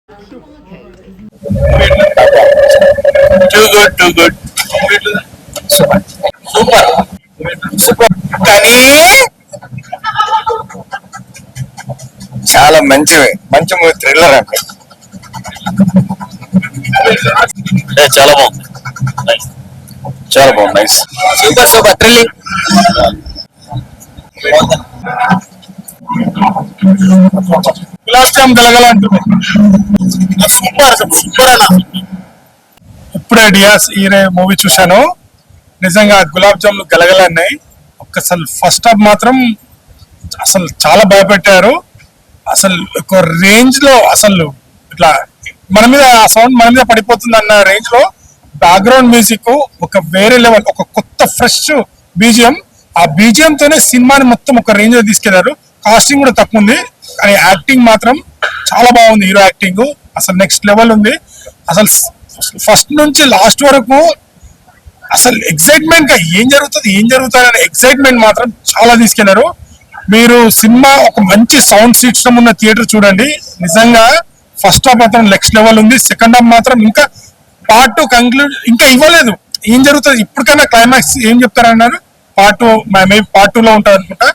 Too good, too good. Super. Super. Super. కానీ చాలా మంచి మంచి మూవీ, థ్రిల్లర్ అంటే చాలా బాగుంది. చాలా బాగుంది. Nice. Super super thrilling. Gulab jam గలగలంటుంది. సూపర్ సూపర్ అన్న. ఇప్పుడే డియాస్ ఈరే మూవీ చూశాను. నిజంగా గులాబ్ జాములు గలగలన్నాయి. అసలు ఫస్ట్ హాఫ్ మాత్రం అసలు చాలా భయపెట్టారు. అసలు ఒక రేంజ్ లో అసలు ఇట్లా మన మీద ఆ సౌండ్ మన మీద పడిపోతుంది అన్న రేంజ్ లో బ్యాక్గ్రౌండ్ మ్యూజిక్ ఒక వేరే లెవెల్, ఒక కొత్త ఫ్రెష్ బీజిఎం. ఆ బీజిఎం తోనే సినిమాని మొత్తం ఒక రేంజ్ లో తీసుకెళ్లారు. కాస్టింగ్ కూడా తక్కువ ఉంది కానీ యాక్టింగ్ మాత్రం చాలా బాగుంది. హీరో యాక్టింగ్ అసలు నెక్స్ట్ లెవెల్ ఉంది. అసలు ఫస్ట్ నుంచి లాస్ట్ వరకు అసలు ఎక్సైట్మెంట్ గా ఏం జరుగుతుంది అనే ఎక్సైట్మెంట్ మాత్రం చాలా తీసుకెళ్లారు. మీరు సినిమా ఒక మంచి సౌండ్ సిస్టమ్ ఉన్న థియేటర్ చూడండి. నిజంగా ఫస్ట్ హాఫ్ మాత్రం నెక్స్ట్ లెవెల్ ఉంది. సెకండ్ హాఫ్ మాత్రం ఇంకా పార్ట్ 2 కంక్లూడ్ ఇంకా ఇవ్వలేదు. ఏం జరుగుతుంది ఇప్పటికైనా క్లైమాక్స్ ఏం చెప్తారన్నారు. పార్ట్ 2 మేబీ పార్ట్ 2 లో ఉంటుంది అనుకుంటా.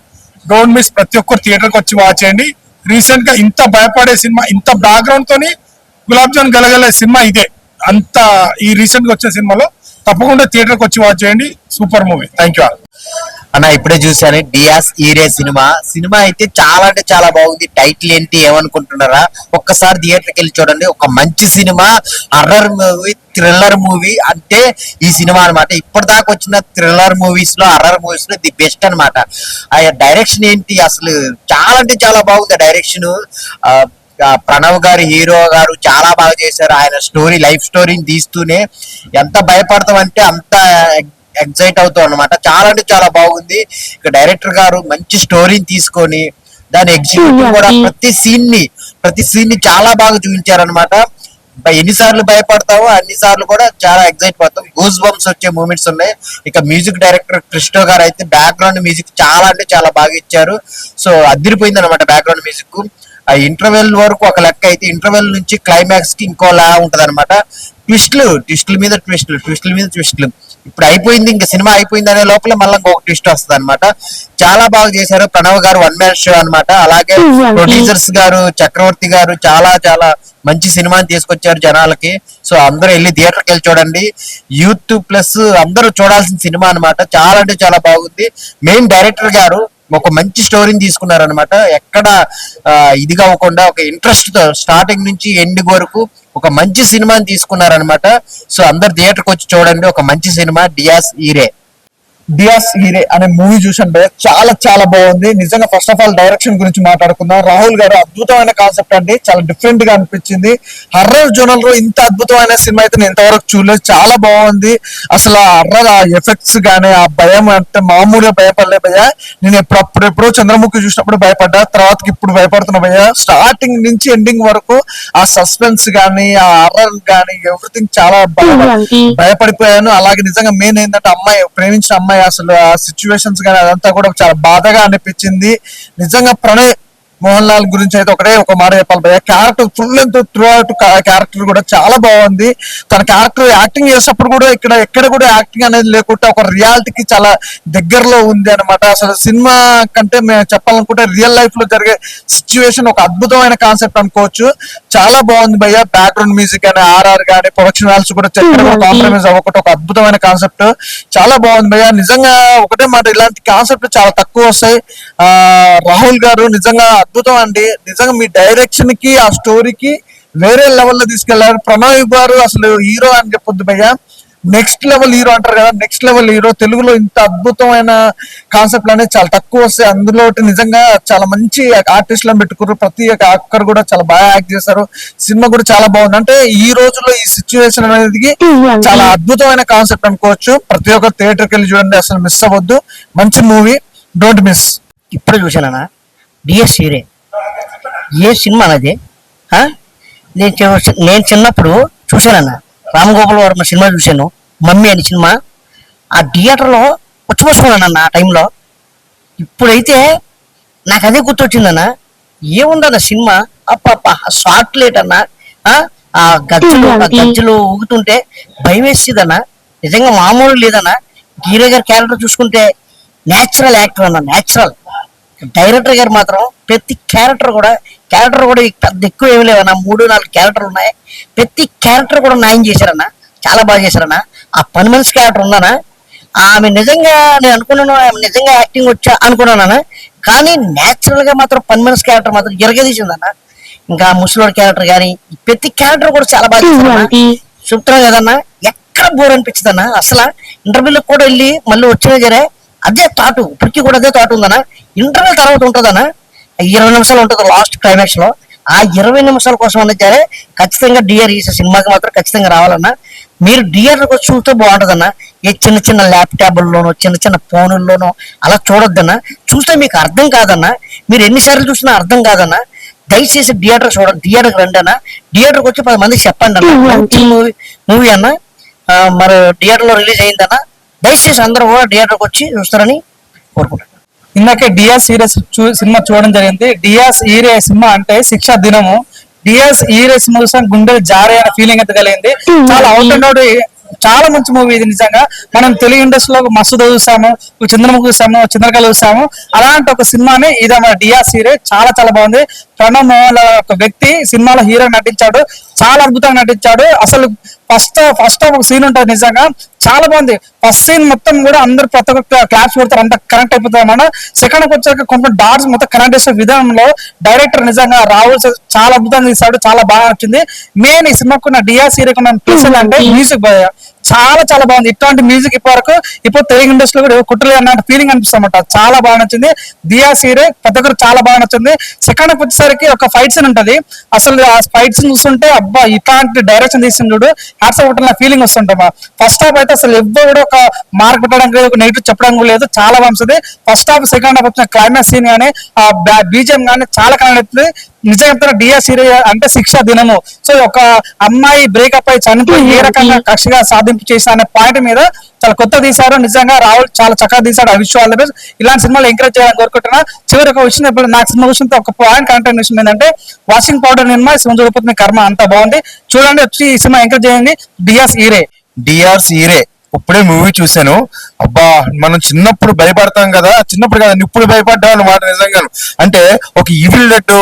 డోంట్ మిస్, ప్రతి ఒక్కరు థియేటర్కి వచ్చి వాచ్ చేయండి. రీసెంట్ గా ఇంత భయపడే సినిమా, ఇంత బ్యాక్గ్రౌండ్ తోని గులాబ్ జామ్ గలగలే సినిమా ఇదే. అంత ఈ రీసెంట్ గా వచ్చిన సినిమాలో తప్పకుండా థియేటర్కి వచ్చి వాచ్ చేయండి. Super movie. థ్యాంక్ యూ అన్న. ఇప్పుడే చూసాను డియాస్ ఈరే సినిమా అయితే చాలా అంటే చాలా బాగుంది. టైటిల్ ఏంటి ఏమనుకుంటున్నారా? ఒక్కసారి థియేటర్కి వెళ్ళి చూడండి. ఒక మంచి cinema, horror movie, thriller movie అంటే ఈ సినిమా అనమాట. ఇప్పటిదాకా వచ్చిన థ్రిల్లర్ మూవీస్ లో, హర్రర్ మూవీస్ లో ది బెస్ట్ అనమాట. ఆ డైరెక్షన్ ఏంటి అసలు చాలా అంటే చాలా బాగుంది. డైరెక్షన్ ప్రణవ్ గారు, హీరో గారు చాలా బాగా చేశారు. ఆయన స్టోరీ, లైఫ్ స్టోరీని తీస్తూనే ఎంత భయపడతాం అంటే అంత ఎగ్జైట్ అవుతాం అనమాట. చాలా అంటే చాలా బాగుంది. ఇక డైరెక్టర్ గారు మంచి స్టోరీని తీసుకొని దాని ఎగ్జిక్యూటివ్ కూడా ప్రతి సీన్ ని చాలా బాగా చూపించారనమాట. ఎన్నిసార్లు భయపడతావో అన్నిసార్లు కూడా చాలా ఎగ్జైట్ పడతాం. గూస్ బంప్స్ వచ్చే మూమెంట్స్ ఉన్నాయి. ఇక మ్యూజిక్ డైరెక్టర్ క్రిస్టో గారు అయితే బ్యాక్గ్రౌండ్ మ్యూజిక్ చాలా అంటే చాలా బాగా ఇచ్చారు. సో అదిరిపోయింది అనమాట బ్యాక్గ్రౌండ్ మ్యూజిక్. ఆ ఇంటర్వెల్ వరకు ఒక లెక్క అయితే, ఇంటర్వెల్ నుంచి క్లైమాక్స్ కి ఇంకోలా ఉంటది అనమాట. ట్విస్టుల మీద ట్విస్టులు. ఇప్పుడు అయిపోయింది, ఇంకా సినిమా అయిపోయింది అనే లోపల మళ్ళీ ఇంకొక ట్విస్ట్ వస్తుంది అనమాట. చాలా బాగా చేశారు. ప్రణవ్ గారు 1 మ్యాన్ షో అనమాట. అలాగే ప్రొడ్యూసర్స్ గారు, చక్రవర్తి గారు చాలా చాలా మంచి సినిమాని తీసుకొచ్చారు జనాలకి. సో అందరూ వెళ్ళి థియేటర్కి వెళ్ళి చూడండి. యూత్ ప్లస్ అందరూ చూడాల్సిన సినిమా అనమాట. చాలా అంటే చాలా బాగుంది. మెయిన్ డైరెక్టర్ గారు ఒక మంచి స్టోరీని తీసుకున్నారనమాట. ఎక్కడ ఇది కాకుండా ఒక ఇంట్రెస్ట్ తో స్టార్టింగ్ నుంచి ఎండింగ్ వరకు ఒక మంచి సినిమాని తీసుకున్నారనమాట. సో అందరు థియేటర్కి వచ్చి చూడండి. ఒక మంచి సినిమా డియాస్ హీరే అనే మూవీ చూసాను భయ్య. చాలా చాలా బాగుంది నిజంగా. ఫస్ట్ ఆఫ్ ఆల్ డైరెక్షన్ గురించి మాట్లాడుకుందాం. రాహుల్ గారు అద్భుతమైన కాన్సెప్ట్ అండి. చాలా డిఫరెంట్ గా అనిపించింది. హర్రర్ జోనల్ లో ఇంత అద్భుతమైన సినిమా అయితే నేను ఇంతవరకు చూడలేదు. చాలా బాగుంది. అసలు ఆ హర్రర్, ఆ ఎఫెక్ట్స్ గానీ, ఆ భయం అంటే మామూలుగా భయపడలే భయ్య. నేను ఎప్పుడో చంద్రముఖి చూసినప్పుడు భయపడ్డా, తర్వాతకి ఇప్పుడు భయపడుతున్నా భయ్య. స్టార్టింగ్ నుంచి ఎండింగ్ వరకు ఆ సస్పెన్స్ గానీ, ఆ హర్రర్ గానీ, ఎవ్రీథింగ్ చాలా భయపడిపోయాను. అలాగే నిజంగా మెయిన్ ఏంటంటే ప్రేమించిన అమ్మాయి అసలు ఆ సిచ్యువేషన్స్ కానీ అదంతా కూడా చాలా బాధగా అనిపించింది. నిజంగా ప్రణయ్ మోహన్ లాల్ గురించి అయితే ఒక మాట చెప్పాలి భయ్య. Character full and through out character కూడా చాలా బాగుంది. తన క్యారెక్టర్ యాక్టింగ్ చేసేటప్పుడు కూడా ఎక్కడ కూడా యాక్టింగ్ అనేది లేకుండా ఒక రియాలిటీకి చాలా దగ్గరలో ఉంది అనమాట. అసలు సినిమా కంటే మేము చెప్పాలనుకుంటే రియల్ లైఫ్ లో జరిగే సిచ్యువేషన్ ఒక అద్భుతమైన కాన్సెప్ట్ అనుకోవచ్చు. చాలా బాగుంది భయ్య. బ్యాక్గ్రౌండ్ మ్యూజిక్ కానీ, ఆర్ఆర్ కానీ, ప్రొడక్షన్ వాల్స్ కూడా కాంప్రమైజ్ అవ్వకుండా ఒక అద్భుతమైన కాన్సెప్ట్. చాలా బాగుంది భయ్య. నిజంగా ఒకటే మాట, ఇలాంటి కాన్సెప్ట్ చాలా తక్కువ వస్తాయి. రాహుల్ గారు నిజంగా అద్భుతం అండి. నిజంగా మీ డైరెక్షన్ కి, ఆ స్టోరీకి వేరే లెవెల్లో తీసుకెళ్లారు. ప్రణవ్ గారు అసలు హీరో అని చెప్పొద్దు భయ్య, నెక్స్ట్ లెవెల్ హీరో అంటారు కదా, నెక్స్ట్ లెవెల్ హీరో. తెలుగులో ఇంత అద్భుతమైన కాన్సెప్ట్ అనేది చాలా తక్కువ వస్తాయి. అందులో నిజంగా చాలా మంచి ఆర్టిస్టులను పెట్టుకున్నారు. ప్రతి ఒక్కరు కూడా చాలా బాగా యాక్ట్ చేశారు. సినిమా కూడా చాలా బాగుంది. అంటే ఈ రోజుల్లో ఈ సిచ్యువేషన్ అనేది చాలా అద్భుతమైన కాన్సెప్ట్ అనుకోవచ్చు. ప్రతి ఒక్కరు థియేటర్కి వెళ్ళి చూడండి, అసలు మిస్ అవ్వద్దు. మంచి మూవీ, డోంట్ మిస్. ఇప్పుడు చూసానా డిఎస్ హీరే ఏ సినిమా అన్నది. నేను చిన్నప్పుడు చూశానన్న రామ్ గోపాల్ వర్మ సినిమా చూశాను, మమ్మీ అనే సినిమా. ఆ థియేటర్లో పుచ్చిపోసుకున్నానన్న ఆ టైంలో. ఇప్పుడైతే నాకు అదే గుర్తొచ్చిందన్న. ఏముందన్న సినిమా, అప్ప షార్ట్ లేట్ అన్న, ఆ గజ్జలు ఊగుతుంటే భయం వేసేదన్న. నిజంగా మామూలు లేదన్న. హీరో గారి క్యారెక్టర్ చూసుకుంటే నేచురల్ యాక్టర్ అన్న, నేచురల్. డైరెక్టర్ గారు మాత్రం ప్రతి క్యారెక్టర్ కూడా పెద్ద ఎక్కువ ఏమి లేవన్న, 3-4 క్యారెక్టర్లు ఉన్నాయి. ప్రతి క్యారెక్టర్ కూడా న్యాయం చేశారన్న, చాలా బాగా చేశారన్న. ఆ పని మనిషి క్యారెక్టర్ ఉందన్న, ఆమె నిజంగా నేను అనుకున్నాను ఆమె నిజంగా యాక్టింగ్ వచ్చా అనుకున్నాను, కానీ నేచురల్ గా మాత్రం పని మనిషి క్యారెక్టర్ మాత్రం ఎరగదీసిందన్న. ఇంకా ముసలోడి క్యారెక్టర్ కానీ ప్రతి క్యారెక్టర్ కూడా చాలా బాగా చేశారన్న. చెప్తున్నా కదన్నా, ఎక్కడ బోర్ అనిపించదన్న. అసలు ఇంటర్వ్యూలకు కూడా వెళ్ళి మళ్ళీ వచ్చినా సరే అదే థాట్, ఇప్పటికీ కూడా అదే థాట్ ఉందన్న. ఇంటర్వ్యూ తర్వాత ఉంటుందన్న, 20 నిమిషాలు ఉంటుంది లాస్ట్ క్లైమాక్స్ లో. ఆ 20 నిమిషాల కోసం అన్నది సరే ఖచ్చితంగా డిఆర్ ఈ సినిమాకి మాత్రం ఖచ్చితంగా రావాలన్నా. మీరు డిఆర్ చూస్తే బాగుంటదన్న. ఏ చిన్న చిన్న ల్యాప్టాప్ల్లోనో చిన్న చిన్న ఫోనుల్లోనో అలా చూడొద్దన్న. చూస్తే మీకు అర్థం కాదన్న, మీరు ఎన్నిసార్లు చూసినా అర్థం కాదన్న. దయచేసి థియేటర్ చూడండి, థియేటర్కి రండి అన్న. థియేటర్కి వచ్చి 10 మందికి చెప్పండి అన్న. మూవీ అన్న మరి థియేటర్ లో రిలీజ్ అయిందన్న. దయచేసి అందరూ కూడా థియేటర్కి వచ్చి చూస్తారని కోరుకుంటున్నాను. ఇందాకే డియాస్ ఈరే సినిమా చూడడం జరిగింది. డియాస్ ఈరే సినిమా అంటే శిక్ష దినము. డియాస్ ఈరే సినిమా చూసాం, గుండెలు జారే అనే ఫీలింగ్ అయితే కలిగింది. చాలా అవుట్ అండ్ అవుట్, చాలా మంచి మూవీ ఇది. నిజంగా మనం తెలుగు ఇండస్ట్రీలో మస్తు చూసాము, చంద్రముఖి చూసాము, చంద్రకళ చూసాము. అలాంటి ఒక సినిమాని ఇది మన డియాస్ ఈరే. చాలా చాలా బాగుంది. ప్రణవ్ మోహన్ ఒక వ్యక్తి సినిమాలో హీరో నటించాడు, చాలా అద్భుతంగా నటించాడు. అసలు ఫస్ట్ హాఫ్ ఒక సీన్ ఉంటుంది, నిజంగా చాలా బాగుంది. ఫస్ట్ సీన్ మొత్తం కూడా అందరు ప్రతి ఒక్క క్లాప్స్ కొడతారు, అంత కనెక్ట్ అయిపోతారు అన్నమాట. సెకండ్ వచ్చాక కొంచెం డాట్స్ మొత్తం కనెక్ట్ చేసే విధానంలో డైరెక్టర్ నిజంగా రాహుల్ చాలా అద్భుతంగా తీశాడు, చాలా బాగా నచ్చింది. మెయిన్ ఈ సినిమాకు నా డిఆర్ సీరియల్ ప్లస్ అంటే మ్యూజిక్ చాలా చాలా బాగుంది. ఇట్లాంటి మ్యూజిక్ ఇప్పుడు తెలుగు ఇండస్ట్రీలో కూడా కుట్టలేదు అన్న ఫీలింగ్ అనిపిస్తుందన్నమాట. చాలా బాగా నచ్చింది డిఆర్ సీరియల్, ప్రతి ఒక్కరు చాలా బాగా నచ్చింది. సెకండ్ హాఫ్ వచ్చేసరికి ఒక ఫైట్ సీన్ ఉంటది, అసలు ఆ ఫైట్ సీన్ చూస్తుంటే అబ్బా ఇట్లాంటి డైరెక్షన్ తీసిన చూడు హ్యాట్స్ ఆఫ్ నా ఫీలింగ్ వస్తుంటా. ఫస్ట్ హాఫ్ అయితే అసలు ఎవ్వరు కూడా ఒక మార్క్ పెట్టడానికి లేదు, ఒక నెగిటివ్ చెప్పడం లేదు, చాలా బాగుంది. ఫస్ట్ హాఫ్ సెకండ్ హాఫ్ వచ్చిన క్లైమాక్స్ సీన్ కానీ ఆ బీజిఎం కానీ చాలా కనెక్ట్ అవుతుంది. నిజంగా చెప్తారా, డిఆర్ సీరియల్ అంటే శిక్ష దినము. సో ఒక అమ్మాయి బ్రేకప్ అయి చనిపోయి ఏ రకంగా కక్షగా సాధింపు చేసిన అనే పాయింట్ మీద చాలా కొత్త తీశారు. నిజంగా రాహుల్ చాలా చక్కగా తీశాడు. ఆ విషయం ఆల్ ది బెస్ట్. ఇలాంటి సినిమాలు ఎంకరేజ్ చేయాలని కోరుకుంటున్నా. చివరి ఒక విషయం ఇప్పుడు నాకు సినిమా విషయంతో ఒక పాయింట్ కంటెంట్ విషయం ఏంటంటే, వాషింగ్ పౌడర్ నిర్మా సినిమా చూడకపోతే కర్మ, అంత బాగుంది. చూడండి, వచ్చి ఈ సినిమా ఎంకరేజ్ చేయండి. డిఆర్ ఈరే ఇప్పుడే మూవీ చూశాను. అబ్బా మనం చిన్నప్పుడు భయపడతాం కదా, చిన్నప్పుడు కదా ఇప్పుడు భయపడ్డా అన్నమాట. నిజంగాను అంటే ఒక ఈవిల్ డెడ్,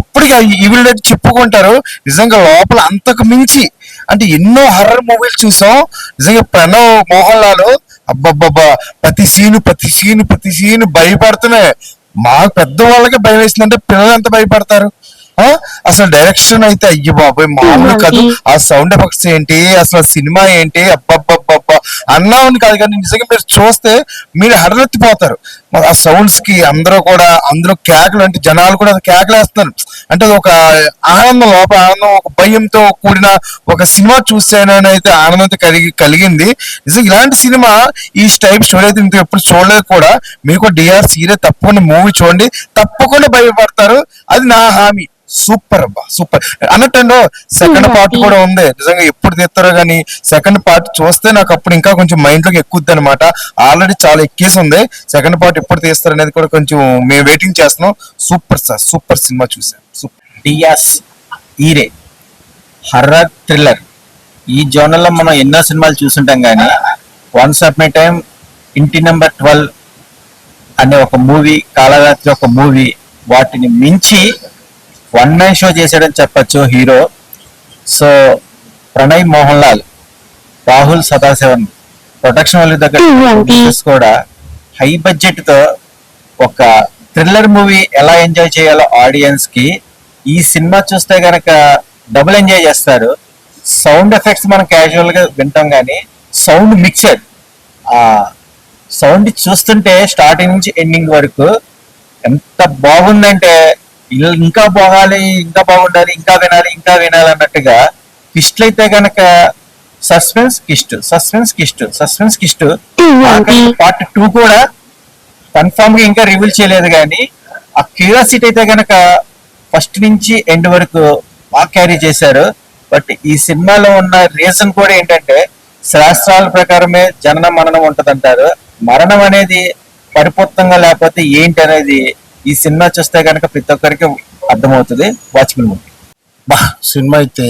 ఇప్పటికీ ఈవిల్ డెడ్ చెప్పుకుంటారు. నిజంగా లోపల అంతకు మించి అంటే ఎన్నో హర్రర్ మూవీలు చూసాం. నిజంగా ప్రణవ్ మోహన్ లాల్ అబ్బబ్బబ్బా ప్రతి సీను భయపడుతున్నాయి. మాకు పెద్దవాళ్ళకి భయం వేసిందంటే పిల్లలు ఎంత భయపడతారు. అసలు డైరెక్షన్ అయితే అయ్యి బాబాయ్ మామూలు కాదు. ఆ సౌండ్ ఎఫెక్ట్స్ ఏంటి, అసలు సినిమా ఏంటి, అబ్బబ్బబ్బబ్బా అన్నామని కాదు కానీ నిజంగా మీరు చూస్తే మీరు హడలెత్తిపోతారు. ఆ సౌండ్స్ కి అందరూ కేకలు, అంటే జనాలు కూడా కేకలు వేస్తున్నారు. అంటే ఒక ఆనందం, లోపల ఆనందం, ఒక భయంతో కూడిన ఒక సినిమా చూసానని అయితే ఆనందం అయితే కలిగింది. నిజంగా ఇలాంటి సినిమా ఈ టైప్ స్టోరీ అయితే ఇంత ఎప్పుడు చూడలేదు కూడా. మీకు డిఆర్ సీరియల్ తప్పకుండా మూవీ చూడండి, తప్పకుండా భయపడతారు, అది నా హామీ. సూపర్ అబ్బా సూపర్ అన్నట్టు. సెకండ్ పార్ట్ కూడా ఉంది. నిజంగా ఎప్పుడు తీస్తారో కానీ సెకండ్ పార్ట్ చూస్తే నాకు అప్పుడు ఇంకా కొంచెం మైండ్ లోకి ఎక్కుద్ది అనమాట. ఆల్రెడీ చాలా ఎక్కేసి ఉంది. సెకండ్ పార్ట్ ఎప్పుడు తీస్తారు అనేది కూడా కొంచెం మేము వెయిటింగ్ చేస్తున్నాం. సూపర్ సార్, సూపర్ సినిమా చూసాం. డియాస్ ఈరే హర్రర్ థ్రిల్లర్, ఈ జోనర్ లో మనం ఎన్నో సినిమాలు చూస్తుంటాం కానీ వన్స్ అప్ మై టైం ఇంటి నెంబర్ 12 అనే ఒక మూవీ, కాళరాత్రి ఒక మూవీ, వాటిని మించి వన్ మ్యాన్ షో చేశాడని చెప్పొచ్చు hero. So Pranay Mohan Lal, Rahul Sadasivan production వాళ్ళ దగ్గర కూడా హై బడ్జెట్ తో ఒక థ్రిల్లర్ మూవీ ఎలా ఎంజాయ్ చేయాలో ఆడియన్స్ కి ఈ సినిమా చూస్తే గనక డబుల్ ఎంజాయ్ చేస్తారు. సౌండ్ ఎఫెక్ట్స్ మనం క్యాజువల్ గా వింటాం కానీ సౌండ్ మిక్సర్, ఆ సౌండ్ చూస్తుంటే స్టార్టింగ్ నుంచి ఎండింగ్ వరకు ఎంత బాగుందంటే ఇంకా బాగాలి, ఇంకా బాగుండాలి, ఇంకా వినాలి అన్నట్టుగా. ట్విస్ట్లు అయితే గనక సస్పెన్స్ కిస్ట్. పార్ట్ 2 కూడా కన్ఫర్మ్ గా ఇంకా రివీల్ చేయలేదు కానీ ఆ క్యూరియాసిటీ అయితే గనక ఫస్ట్ నుంచి ఎండ్ వరకు బాగా క్యారీ చేశారు. బట్ ఈ సినిమాలో ఉన్న రీజన్ కూడా ఏంటంటే, శాస్త్రాల ప్రకారమే జననం మరణం ఉంటదంటారు. మరణం అనేది పరిపూర్తంగా లేకపోతే ఏంటి అనేది ఈ సినిమా చూస్తే కనుక ప్రతి ఒక్కరికి అర్థమవుతుంది. Watchman movie. బా సినిమా అయితే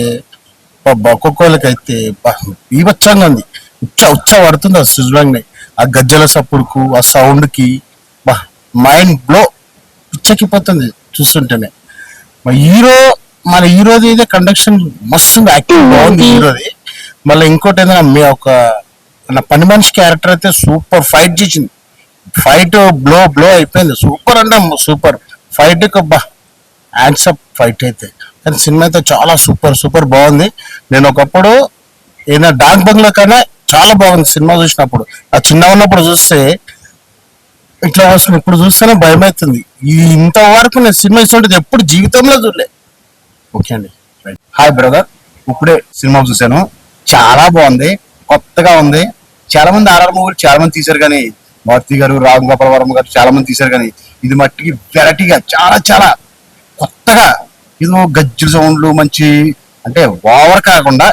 ఒక్కొక్కళ్ళకైతే బీభత్సంగా ఉంది. ఉచ్చ పడుతుంది ఆ సుజ్లాంగ్ ఆ గజ్జల సప్పుడుకు ఆ సౌండ్ కి బా మైండ్ బ్లో పిచ్చకిపోతుంది చూస్తుంటేనే. మన హీరోది అయితే కండక్షన్ మస్తు యాక్టింగ్ బాగుంది హీరోది. మళ్ళీ ఇంకోటి ఏంటంటే మన పని మనిషి క్యారెక్టర్ అయితే సూపర్ ఫైట్ చేసింది. ఫైట్ బ్లో అయిపోయింది. సూపర్ అంటే సూపర్ ఫైట్ హ్యాండ్సప్ ఫైట్ అయితే. కానీ సినిమా అయితే చాలా సూపర్ బాగుంది. నేను ఒకప్పుడు ఏదైనా డాక్ బంగ్లా కన్నా చాలా బాగుంది సినిమా చూసినప్పుడు. ఆ చిన్న ఉన్నప్పుడు చూస్తే ఇట్లా వస్తుంది, ఇప్పుడు చూస్తేనే భయం అవుతుంది. ఇంతవరకు నేను సినిమా ఇస్తుంటే ఎప్పుడు జీవితంలో చూడలే. ఓకే అండి, హాయ్ బ్రదర్. ఇప్పుడే సినిమా చూశాను, చాలా బాగుంది, కొత్తగా ఉంది. చాలా మంది ఆర్ఆర్ మూవీలు చాలా మంది తీశారు, కానీ మారుతి గారు, రామ్ గోపాల్ వర్మ గారు చాలా మంది తీశారు, కానీ ఇది మట్టికి వెరైటీగా చాలా కొత్తగా ఇది గజ్జల సౌండ్లు మంచి అంటే ఓవర్ కాకుండా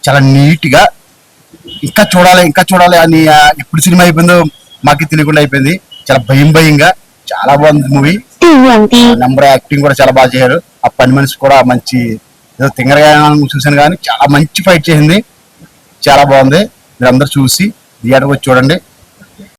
చాలా నీట్ గా ఇంకా చూడాలి అని ఎప్పుడు సినిమా అయిపోయిందో మాకు తెలియకుండా అయిపోయింది. చాలా భయంగా చాలా బాగుంది మూవీ. నెంబర్ యాక్టింగ్ కూడా చాలా బాగా చేశారు. ఆ పని మనిషి కూడా మంచి ఏదో తింగరగా చూశాను, కానీ చాలా మంచి ఫైట్ చేసింది. చాలా బాగుంది. మీరు అందరు చూసి థియేటర్ వచ్చి చూడండి.